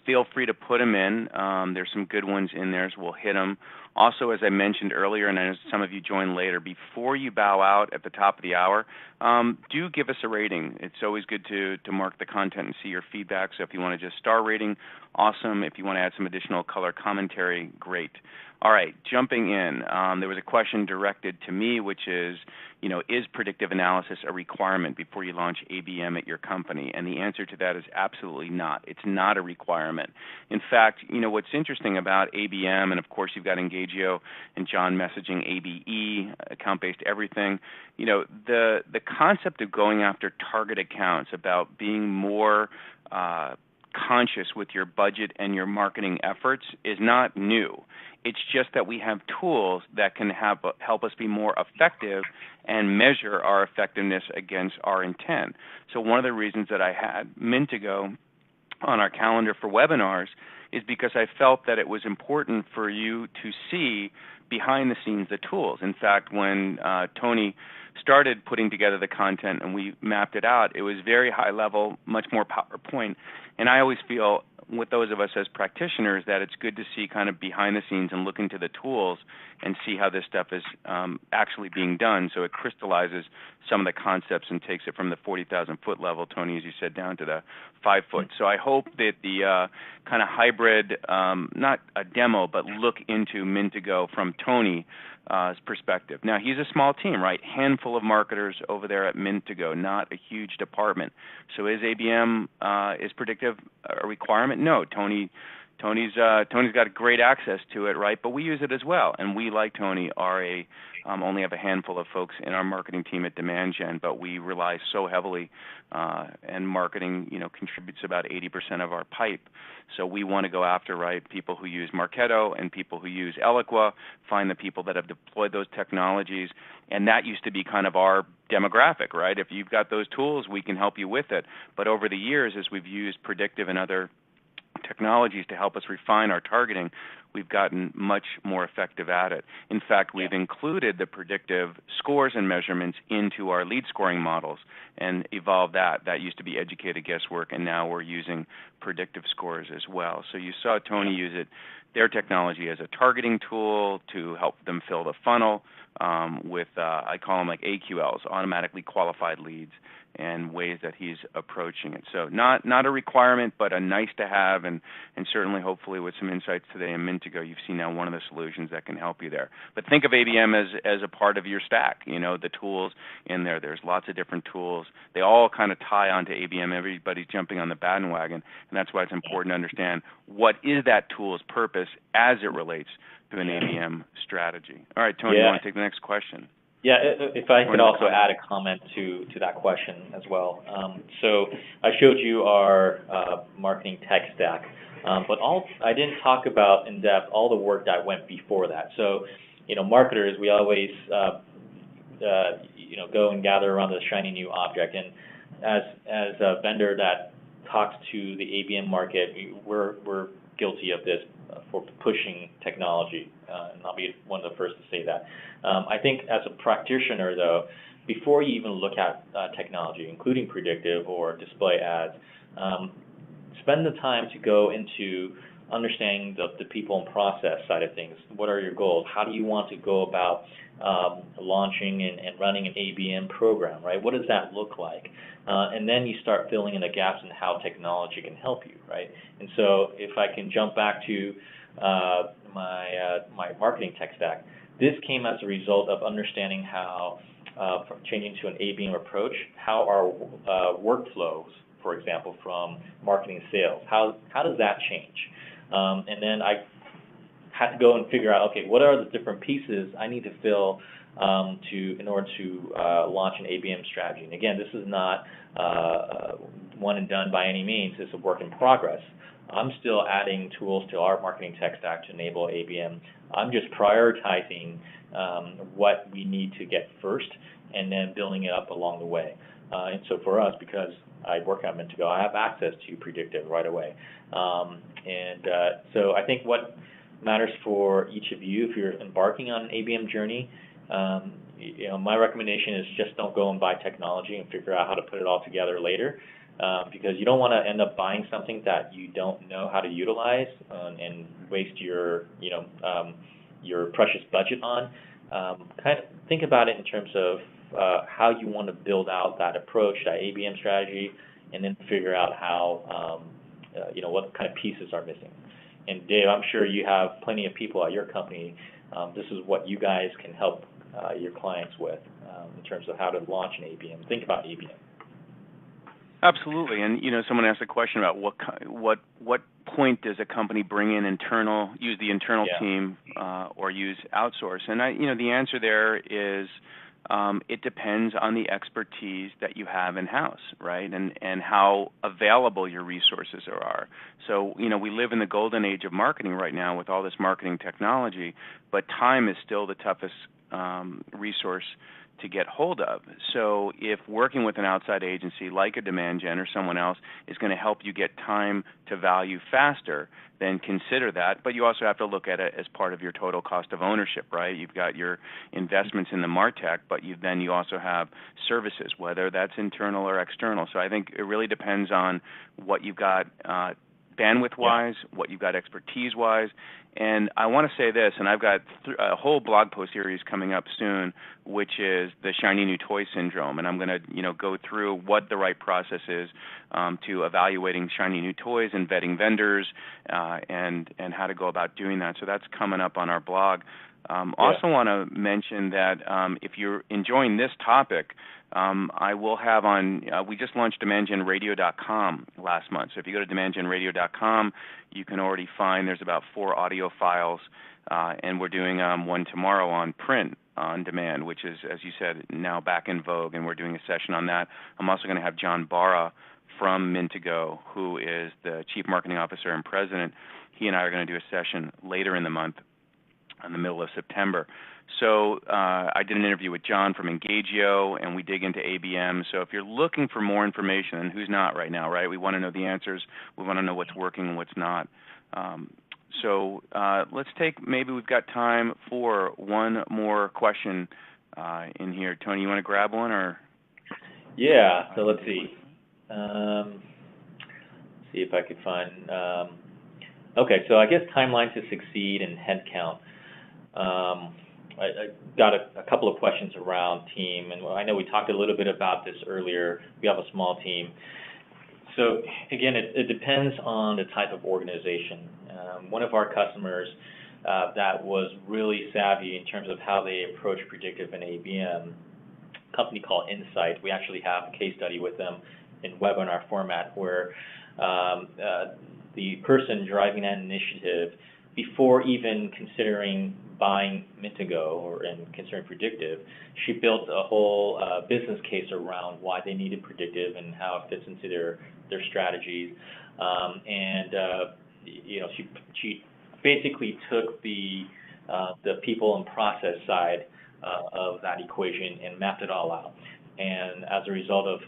Speaker 1: feel free to put them in. There's some good ones in there, so we'll hit them. Also, as I mentioned earlier, and I know some of you joined later, before you bow out at the top of the hour, do give us a rating. It's always good to mark the content and see your feedback. So if you want to just star rating, awesome. If you want to add some additional color commentary, great. All right, jumping in, there was a question directed to me, which is, is predictive analysis a requirement before you launch ABM at your company? And the answer to that is absolutely not. It's not a requirement. In fact, what's interesting about ABM, and of course you've got Engagio and John messaging ABE, account-based everything, the concept of going after target accounts, about being more conscious with your budget and your marketing efforts is not new. It's just that we have tools that can help us be more effective and measure our effectiveness against our intent. So one of the reasons that I had Mintigo on our calendar for webinars is because I felt that it was important for you to see behind the scenes the tools. In fact, when Tony started putting together the content and we mapped it out, it was very high level, much more PowerPoint. And I always feel with those of us as practitioners that it's good to see kind of behind the scenes and look into the tools and see how this stuff is actually being done, so it crystallizes some of the concepts and takes it from the 40,000-foot level, Tony, as you said, down to the 5-foot. So I hope that the kind of hybrid, not a demo, but look into Mintigo from Tony's perspective. Now, he's a small team, right? Handful of marketers over there at Mintigo, not a huge department. So is ABM, is predictive a requirement? No, Tony's got great access to it, right? But we use it as well, and we, like Tony, only have a handful of folks in our marketing team at Demand Gen, but we rely so heavily, and marketing, contributes about 80% of our pipe. So we want to go after, right, people who use Marketo and people who use Eloqua, find the people that have deployed those technologies, and that used to be kind of our demographic, right? If you've got those tools, we can help you with it. But over the years, as we've used predictive and other technologies to help us refine our targeting, we've gotten much more effective at it. In fact, we've included the predictive scores and measurements into our lead scoring models and evolved that. That used to be educated guesswork, and now we're using predictive scores as well. So you saw Tony use their technology as a targeting tool to help them fill the funnel with, I call them like AQLs, automatically qualified leads, and ways that he's approaching it. So not a requirement, but a nice to have, and certainly hopefully with some insights today in Mintigo, you've seen now one of the solutions that can help you there. But think of ABM as a part of your stack, the tools in there. There's lots of different tools. They all kind of tie onto ABM. Everybody's jumping on the bandwagon, and that's why it's important to understand what is that tool's purpose as it relates to an ABM strategy. All right, Tony, you want to take the next question?
Speaker 2: Yeah, if I could also add a comment to that question as well. So I showed you our marketing tech stack, but I didn't talk about in depth all the work that went before that. So, marketers, we always go and gather around the shiny new object, and as a vendor that talks to the ABM market, we're guilty of this for pushing technology, and I'll be one of the first to say that. I think as a practitioner, though, before you even look at technology, including predictive or display ads, spend the time to go into understanding the people and process side of things. What are your goals? How do you want to go about launching and running an ABM program, right? What does that look like? And then you start filling in the gaps in how technology can help you, right? And so if I can jump back to my marketing tech stack, this came as a result of understanding how, from changing to an ABM approach, how our workflows, for example, from marketing and sales, how does that change? And then I had to go and figure out, okay, what are the different pieces I need to fill in order to launch an ABM strategy. And again, this is not one and done by any means. It's a work in progress. I'm still adding tools to our marketing tech stack to enable ABM. I'm just prioritizing what we need to get first and then building it up along the way. And so for us, because I work at Mintigo, I have access to Predictive right away. So I think what matters for each of you, if you're embarking on an ABM journey, my recommendation is just don't go and buy technology and figure out how to put it all together later, because you don't want to end up buying something that you don't know how to utilize and waste your precious budget on. Kind of think about it in terms of how you want to build out that approach, that ABM strategy, and then figure out how, what kind of pieces are missing. And Dave, I'm sure you have plenty of people at your company. This is what you guys can help your clients with in terms of how to launch an ABM. Think about ABM.
Speaker 1: Absolutely, and someone asked a question about what point does a company bring in use the internal team or use outsource? And the answer there is it depends on the expertise that you have in house, right? And how available your resources are. So we live in the golden age of marketing right now with all this marketing technology, but time is still the toughest resource to get hold of. So if working with an outside agency like a demand gen or someone else is going to help you get time to value faster, then consider that. But you also have to look at it as part of your total cost of ownership, right? You've got your investments in the MarTech, but you also have services, whether that's internal or external. So I think it really depends on what you've got bandwidth-wise, what you've got expertise-wise. And I want to say this, and I've got a whole blog post series coming up soon, which is the shiny new toy syndrome. And I'm going to go through what the right process is to evaluating shiny new toys and vetting vendors and how to go about doing that. So that's coming up on our blog. Also want to mention that if you're enjoying this topic, I will have we just launched DemandGenRadio.com last month. So if you go to DemandGenRadio.com, you can already find there's about 4 audio files, and we're doing one tomorrow on print on demand, which is, as you said, now back in vogue, and we're doing a session on that. I'm also going to have John Barra from Mintigo, who is the Chief Marketing Officer and President. He and I are going to do a session later in the month, in the middle of September. So I did an interview with John from Engagio, and we dig into ABM. So if you're looking for more information, and who's not right now, right? We want to know the answers. We want to know what's working and what's not. So let's maybe we've got time for one more question in here. Tony, you want to grab one? Or?
Speaker 2: Yeah, so let's see. See if I could find... okay, so I guess timeline to succeed and headcount. I got a couple of questions around team, and I know we talked a little bit about this earlier. We have a small team. So again, it depends on the type of organization. One of our customers that was really savvy in terms of how they approach predictive and ABM, a company called Insight. We actually have a case study with them in webinar format where the person driving that initiative, before even considering buying Mintigo and considering Predictive, she built a whole business case around why they needed Predictive and how it fits into their strategies. She basically took the people and process side of that equation and mapped it all out. And as a result of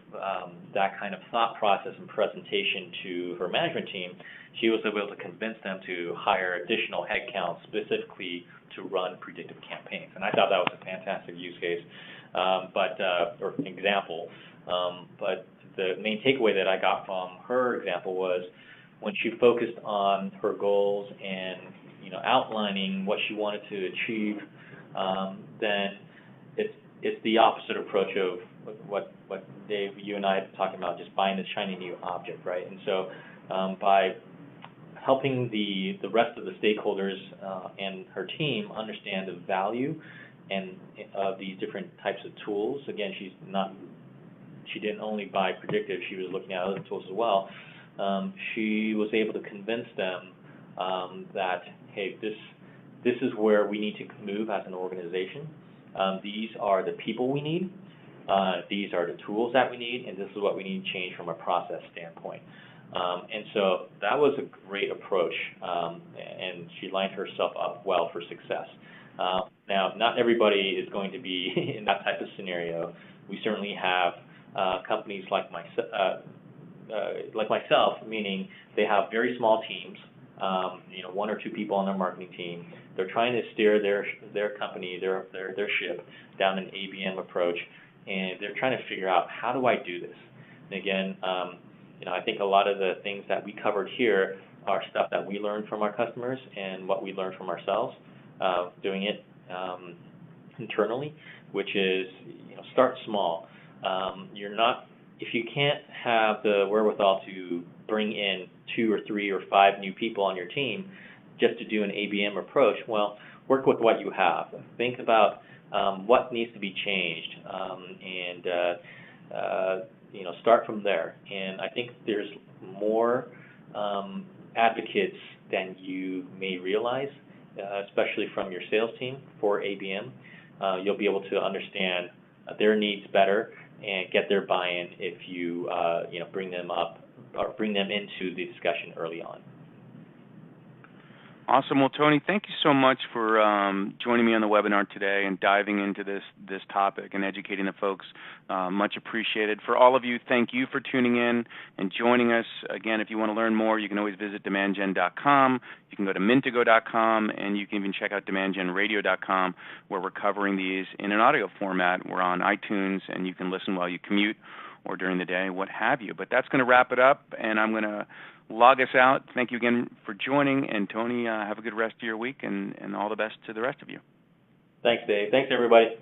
Speaker 2: that kind of thought process and presentation to her management team, she was able to convince them to hire additional headcount specifically to run predictive campaigns. And I thought that was a fantastic use case, or example. But the main takeaway that I got from her example was when she focused on her goals and outlining what she wanted to achieve, then it's the opposite approach of what Dave, you and I are talking about, just buying this shiny new object, right? And so by helping the rest of the stakeholders and her team understand the value of these different types of tools. Again, she didn't only buy Predictive, she was looking at other tools as well. She was able to convince them that, hey, this is where we need to move as an organization. These are the people we need. These are the tools that we need, and this is what we need to change from a process standpoint. And so that was a great approach, and she lined herself up well for success. Now, not everybody is going to be in that type of scenario. We certainly have companies like myself, meaning they have very small teams, 1 or 2 people on their marketing team. They're trying to steer their company, their ship down an ABM approach, and they're trying to figure out, how do I do this? And again, I think a lot of the things that we covered here are stuff that we learned from our customers and what we learned from ourselves doing it internally, which is, start small. If you can't have the wherewithal to bring in 2 or 3 or 5 new people on your team just to do an ABM approach, well, work with what you have. Think about what needs to be changed, and start from there. And I think there's more advocates than you may realize, especially from your sales team for ABM. You'll be able to understand their needs better and get their buy-in if you bring them up or bring them into the discussion early on.
Speaker 1: Awesome. Well, Tony, thank you so much for joining me on the webinar today and diving into this topic and educating the folks. Much appreciated. For all of you, thank you for tuning in and joining us. Again, if you want to learn more, you can always visit demandgen.com. You can go to mintigo.com, and you can even check out demandgenradio.com, where we're covering these in an audio format. We're on iTunes, and you can listen while you commute or during the day, what have you. But that's going to wrap it up, and I'm going to log us out. Thank you again for joining, and Tony, have a good rest of your week, and all the best to the rest of you.
Speaker 2: Thanks, Dave. Thanks, everybody.